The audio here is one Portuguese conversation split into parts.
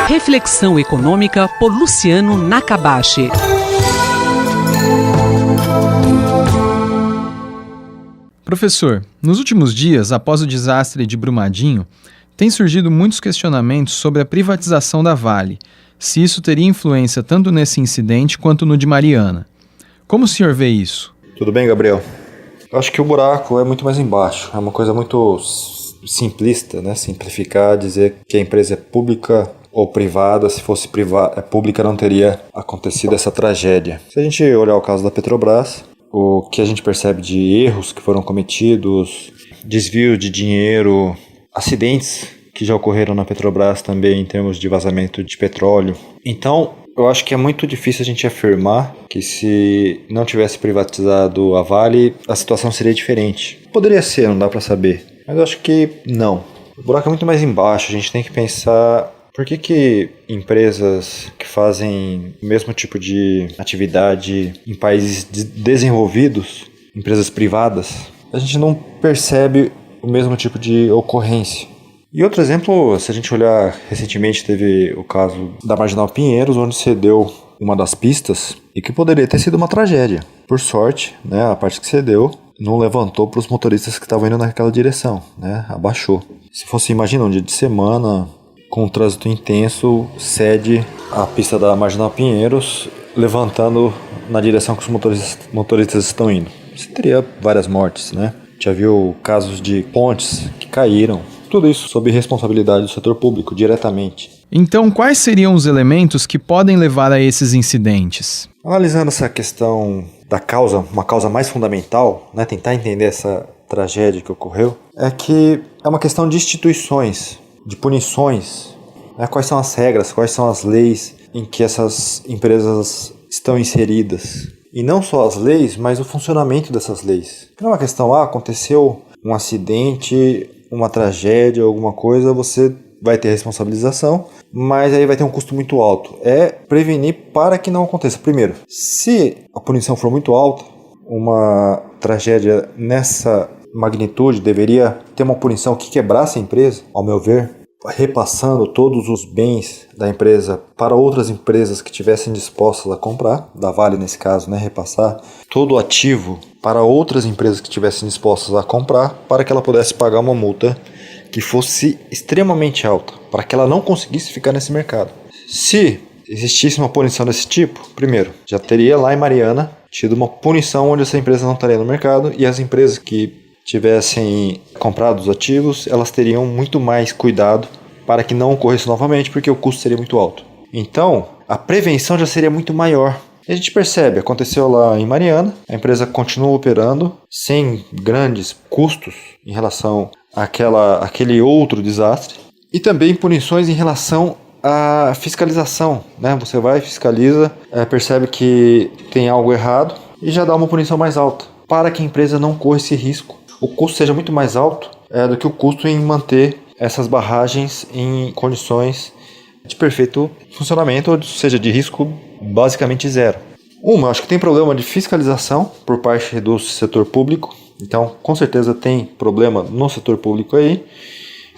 Reflexão econômica por Luciano Nakabashi. Professor, nos últimos dias, após o desastre de Brumadinho, têm surgido muitos questionamentos sobre a privatização da Vale, se isso teria influência tanto nesse incidente quanto no de Mariana. Como o senhor vê isso? Tudo bem, Gabriel? Eu acho que o buraco é muito mais embaixo. É uma coisa muito simplista, né? Simplificar, dizer que a empresa é pública ou privada. Se fosse pública, não teria acontecido essa tragédia. Se a gente olhar o caso da Petrobras, o que a gente percebe de erros que foram cometidos, desvio de dinheiro, acidentes que já ocorreram na Petrobras também em termos de vazamento de petróleo. Então, eu acho que é muito difícil a gente afirmar que se não tivesse privatizado a Vale, a situação seria diferente. Poderia ser, não dá para saber. Mas eu acho que não. O buraco é muito mais embaixo. A gente tem que pensar por que empresas que fazem o mesmo tipo de atividade em países desenvolvidos, empresas privadas, a gente não percebe o mesmo tipo de ocorrência. E outro exemplo, se a gente olhar, recentemente teve o caso da Marginal Pinheiros, onde cedeu uma das pistas e que poderia ter sido uma tragédia. Por sorte, né, a parte que cedeu não levantou para os motoristas que estavam indo naquela direção, né, abaixou. Se fosse, imagina, um dia de semana, com um trânsito intenso, cede a pista da Marginal Pinheiros, levantando na direção que os motoristas estão indo. Você teria várias mortes, né? Já viu casos de pontes que caíram. Tudo isso sob responsabilidade do setor público, diretamente. Então, quais seriam os elementos que podem levar a esses incidentes? Analisando essa questão da causa, uma causa mais fundamental, né, tentar entender essa tragédia que ocorreu, é que é uma questão de instituições, de punições, né, quais são as regras, quais são as leis em que essas empresas estão inseridas. E não só as leis, mas o funcionamento dessas leis. Não é uma questão, aconteceu um acidente, uma tragédia, alguma coisa, você vai ter responsabilização, mas aí vai ter um custo muito alto. É prevenir para que não aconteça. Primeiro, se a punição for muito alta, uma tragédia nessa magnitude deveria ter uma punição que quebrasse a empresa, ao meu ver, repassando todos os bens da empresa para outras empresas que estivessem dispostas a comprar, da Vale nesse caso, né, repassar todo o ativo para outras empresas que estivessem dispostas a comprar, para que ela pudesse pagar uma multa que fosse extremamente alta, para que ela não conseguisse ficar nesse mercado. Se existisse uma punição desse tipo, primeiro, já teria lá em Mariana tido uma punição onde essa empresa não estaria no mercado, e as empresas que tivessem comprado os ativos, elas teriam muito mais cuidado para que não ocorresse novamente, porque o custo seria muito alto. Então, a prevenção já seria muito maior. E a gente percebe, aconteceu lá em Mariana, a empresa continua operando sem grandes custos em relação àquele outro desastre, e também punições em relação à fiscalização, né? Você vai, fiscaliza, percebe que tem algo errado e já dá uma punição mais alta, para que a empresa não corra esse risco. O custo seja muito mais alto do que o custo em manter essas barragens em condições de perfeito funcionamento, ou seja, de risco basicamente zero. Eu acho que tem problema de fiscalização por parte do setor público, então com certeza tem problema no setor público aí,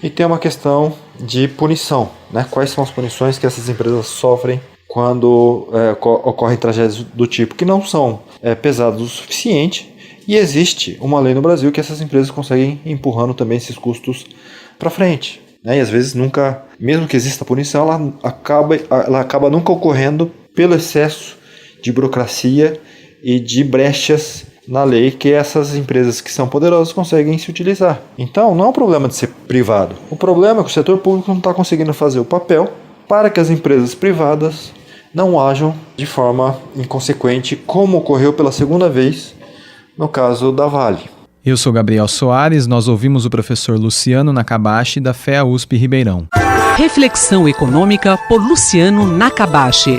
e tem uma questão de punição, né? Quais são as punições que essas empresas sofrem quando ocorrem tragédias do tipo, que não são pesadas o suficiente. E existe uma lei no Brasil que essas empresas conseguem ir empurrando também esses custos para frente, né? E às vezes nunca, mesmo que exista punição, ela acaba nunca ocorrendo pelo excesso de burocracia e de brechas na lei que essas empresas que são poderosas conseguem se utilizar. Então não é um problema de ser privado. O problema é que o setor público não está conseguindo fazer o papel para que as empresas privadas não ajam de forma inconsequente, como ocorreu pela segunda vez no caso da Vale. Eu sou Gabriel Soares, nós ouvimos o professor Luciano Nakabashi, da FEA USP Ribeirão. Reflexão econômica por Luciano Nakabashi.